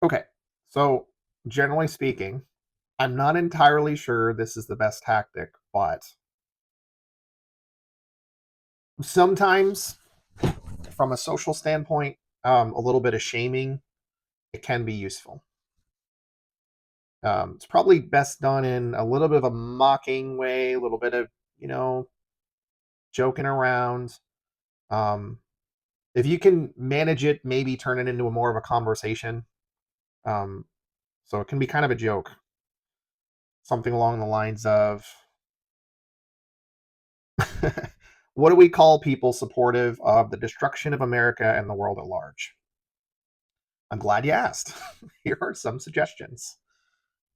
Okay. So, generally speaking, I'm not entirely sure this is the best tactic, but sometimes from a social standpoint, a little bit of shaming, it can be useful. It's probably best done in a little bit of a mocking way, a little bit of, you know, joking around. Um, if you can manage it, maybe turn it into a more of a conversation. Um, so it can be kind of a joke, something along the lines of, what do we call people supportive of the destruction of America and the world at large? I'm glad you asked. Here are some suggestions.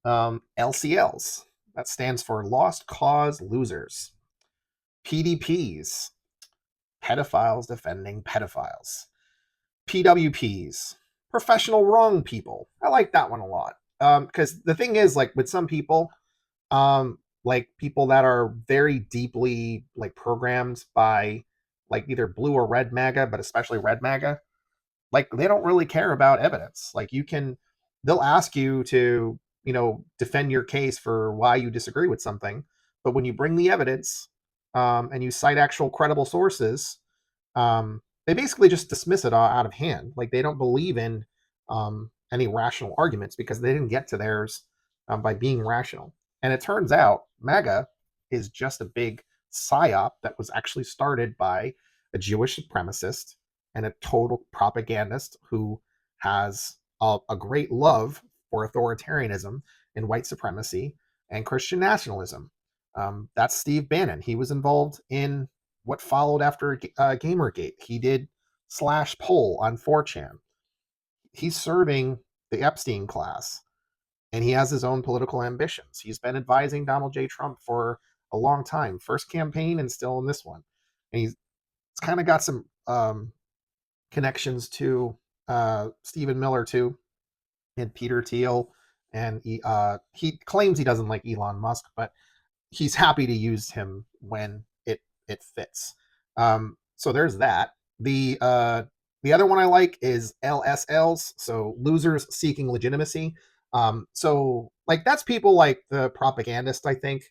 LCLs, that stands for Lost Cause Losers. PDPs, pedophiles defending pedophiles. PWPs, professional wrong people. I like that one a lot. Because the thing is, like with some people, like people that are very deeply like programmed by like either blue or red MAGA, but especially red MAGA, like they don't really care about evidence. Like they'll ask you to, defend your case for why you disagree with something, but when you bring the evidence, and you cite actual credible sources, they basically just dismiss it out of hand. Like they don't believe in any rational arguments because they didn't get to theirs by being rational. And it turns out MAGA is just a big psyop that was actually started by a Jewish supremacist and a total propagandist who has a great love for authoritarianism and white supremacy and Christian nationalism. That's Steve Bannon. He was involved in what followed after Gamergate. He did slash poll on 4chan. He's serving the Epstein class, and he has his own political ambitions. He's been advising Donald J. Trump for a long time, first campaign and still in this one. And he's kind of got some connections to Stephen Miller too, and Peter Thiel. And he claims he doesn't like Elon Musk, but he's happy to use him when it fits. So there's that. The other one I like is LSLs, so losers seeking legitimacy. So like that's people like the propagandist, I think,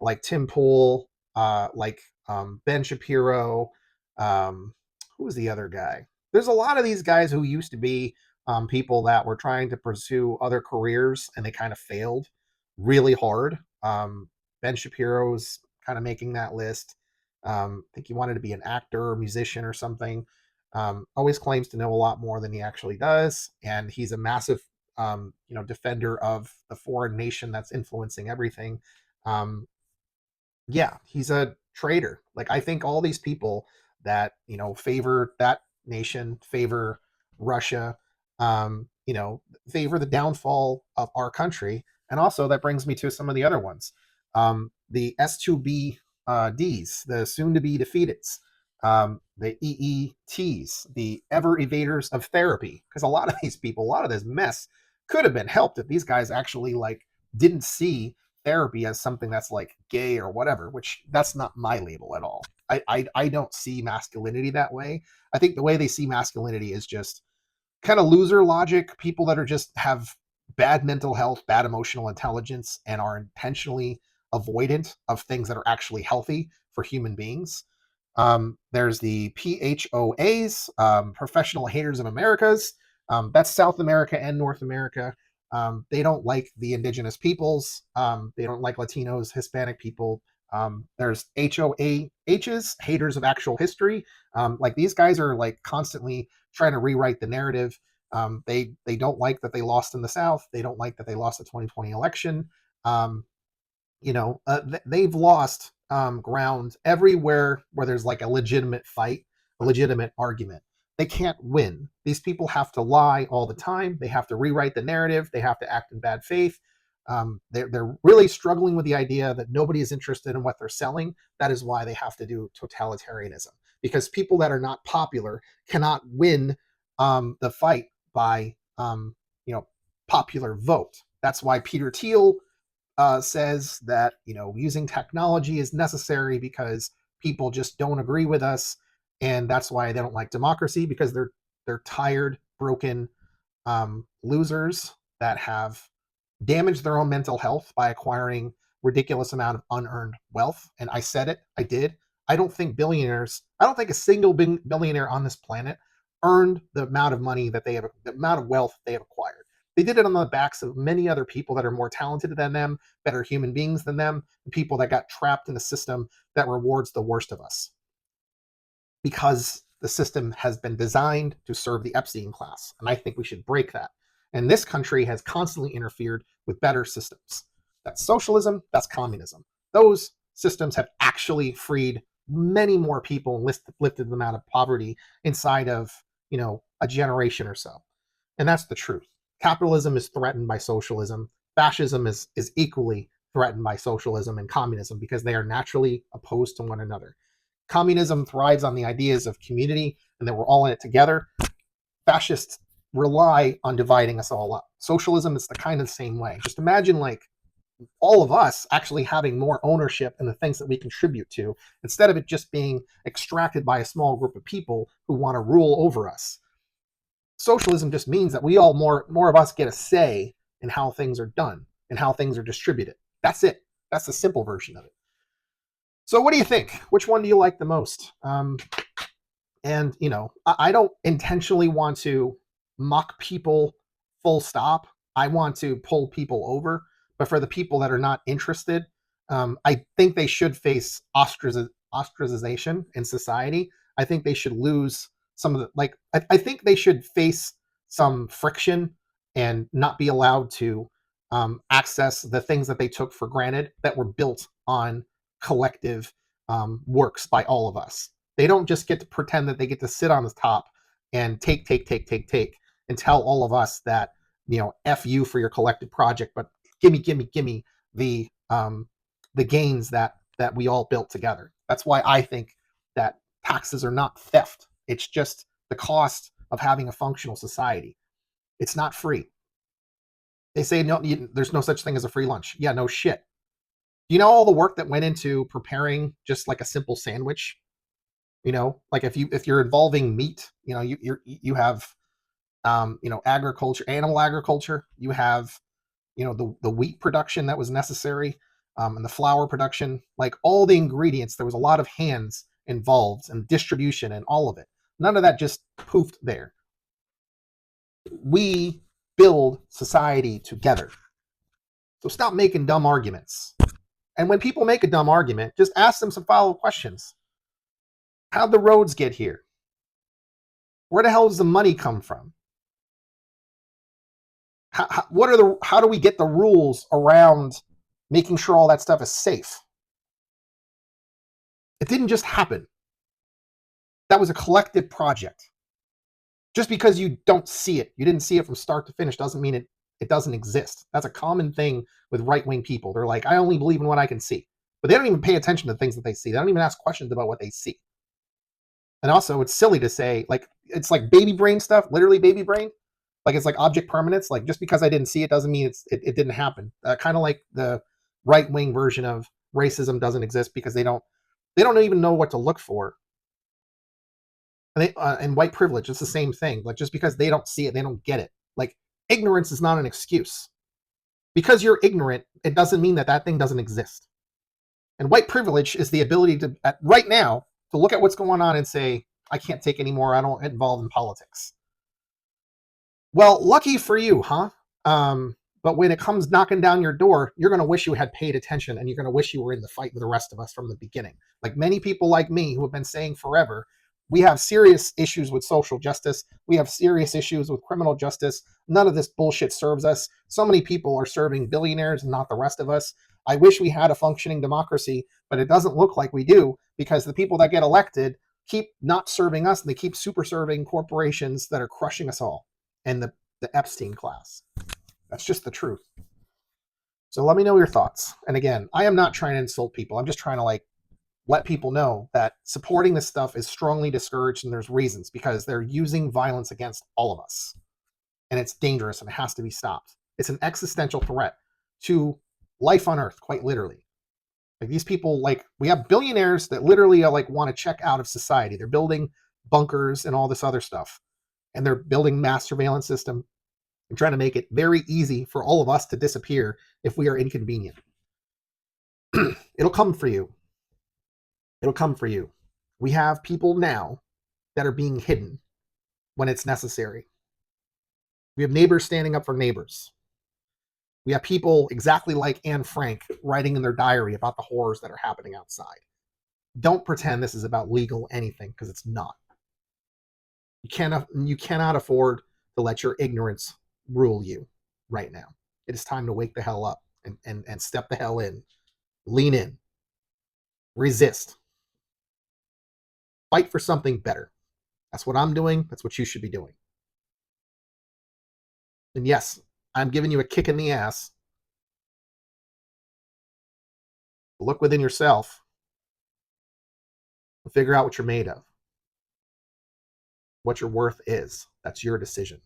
like Tim Pool, like Ben Shapiro. Who was the other guy? There's a lot of these guys who used to be people that were trying to pursue other careers and they kind of failed really hard. Ben Shapiro's kind of making that list. I think he wanted to be an actor or musician or something. Always claims to know a lot more than he actually does, and he's a massive, defender of the foreign nation that's influencing everything. Um, yeah, he's a traitor. Like I think all these people that favor that nation, favor Russia, favor the downfall of our country, and also that brings me to some of the other ones. The S2B Ds, the soon-to-be defeateds, the EETs, the ever evaders of therapy, because a lot of these people, a lot of this mess could have been helped if these guys actually like didn't see therapy as something that's like gay or whatever, which that's not my label at all. I don't see masculinity that way. I think the way they see masculinity is just kind of loser logic, people that are just have bad mental health, bad emotional intelligence, and are intentionally avoidant of things that are actually healthy for human beings. There's the PHOAs, Professional Haters of Americas. That's South America and North America. They don't like the indigenous peoples. They don't like Latinos, Hispanic people. There's HOAHs, Haters of Actual History. Like these guys are like constantly trying to rewrite the narrative. They don't like that they lost in the South. They don't like that they lost the 2020 election. Um, they've lost ground everywhere where there's like a legitimate fight, a legitimate argument. They can't win. These people have to lie all the time. They have to rewrite the narrative. They have to act in bad faith. They're really struggling with the idea that nobody is interested in what they're selling. That is why they have to do totalitarianism, because people that are not popular cannot win the fight by popular vote. That's why Peter Thiel says that using technology is necessary because people just don't agree with us, and that's why they don't like democracy, because they're tired, broken, losers that have damaged their own mental health by acquiring ridiculous amount of unearned wealth. And I said it, I did. I don't think a single billionaire on this planet earned the amount of money that they have, the amount of wealth they have acquired. They did it on the backs of many other people that are more talented than them, better human beings than them, people that got trapped in a system that rewards the worst of us, because the system has been designed to serve the Epstein class. And I think we should break that. And this country has constantly interfered with better systems. That's socialism, that's communism. Those systems have actually freed many more people and lifted them out of poverty inside of, a generation or so. And that's the truth. Capitalism is threatened by socialism. Fascism is equally threatened by socialism and communism because they are naturally opposed to one another. Communism thrives on the ideas of community and that we're all in it together. Fascists rely on dividing us all up. Socialism is the kind of same way. Just imagine like all of us actually having more ownership in the things that we contribute to, instead of it just being extracted by a small group of people who want to rule over us. Socialism just means that we all, more of us, get a say in how things are done and how things are distributed. That's it. That's the simple version of it. So what do you think? Which one do you like the most? And, I don't intentionally want to mock people full stop. I want to pull people over. But for the people that are not interested, I think they should face ostracization in society. I think they should lose some of the, I think they should face some friction and not be allowed to access the things that they took for granted that were built on collective works by all of us. They don't just get to pretend that they get to sit on the top and take, and tell all of us that, F you for your collective project, but gimme the gains that we all built together. That's why I think that taxes are not theft. It's just the cost of having a functional society. It's not free. They say no, there's no such thing as a free lunch. Yeah, no shit. Do you know all the work that went into preparing just like a simple sandwich? Like if you're involving meat, you have agriculture, animal agriculture. You have the wheat production that was necessary, and the flour production, like all the ingredients. There was a lot of hands involved and distribution and all of it. None of that just poofed there. We build society together. So stop making dumb arguments. And when people make a dumb argument, just ask them some follow-up questions. How'd the roads get here? Where the hell does the money come from? How do we get the rules around making sure all that stuff is safe? It didn't just happen. That was a collective project. Just because you don't see it, you didn't see it from start to finish, doesn't mean it doesn't exist. That's a common thing with right-wing people. They're like, I only believe in what I can see. But they don't even pay attention to things that they see. They don't even ask questions about what they see. And also, it's silly to say, like, it's like baby brain stuff, literally baby brain. Like, it's like object permanence. Like, just because I didn't see it doesn't mean it didn't happen. Kind of like the right-wing version of racism doesn't exist because they don't even know what to look for. And white privilege, it's the same thing. Like, just because they don't see it, they don't get it. Like, ignorance is not an excuse. Because you're ignorant, it doesn't mean that thing doesn't exist. And white privilege is the ability to, right now, to look at what's going on and say, I can't take anymore. I don't get involved in politics. Well, lucky for you, huh? But when it comes knocking down your door, you're going to wish you had paid attention, and you're going to wish you were in the fight with the rest of us from the beginning. Like many people like me who have been saying forever, we have serious issues with social justice. We have serious issues with criminal justice. None of this bullshit serves us. So many people are serving billionaires and not the rest of us. I wish we had a functioning democracy, but it doesn't look like we do, because the people that get elected keep not serving us, and they keep super serving corporations that are crushing us all, and the Epstein class. That's just the truth. So let me know your thoughts. And again, I am not trying to insult people. I'm just trying to let people know that supporting this stuff is strongly discouraged, and there's reasons, because they're using violence against all of us. And it's dangerous, and it has to be stopped. It's an existential threat to life on Earth, quite literally. Like these people, we have billionaires that literally want to check out of society. They're building bunkers and all this other stuff. And they're building mass surveillance system. and trying to make it very easy for all of us to disappear if we are inconvenient. It'll come for you. It'll come for you. We have people now that are being hidden when it's necessary. We have neighbors standing up for neighbors. We have people exactly like Anne Frank writing in their diary about the horrors that are happening outside. Don't pretend this is about legal anything, because it's not. You cannot afford to let your ignorance rule you right now. It is time to wake the hell up and step the hell in. Lean in. Resist. Fight for something better. That's what I'm doing. That's what you should be doing. And yes, I'm giving you a kick in the ass. Look within yourself and figure out what you're made of, what your worth is. That's your decision.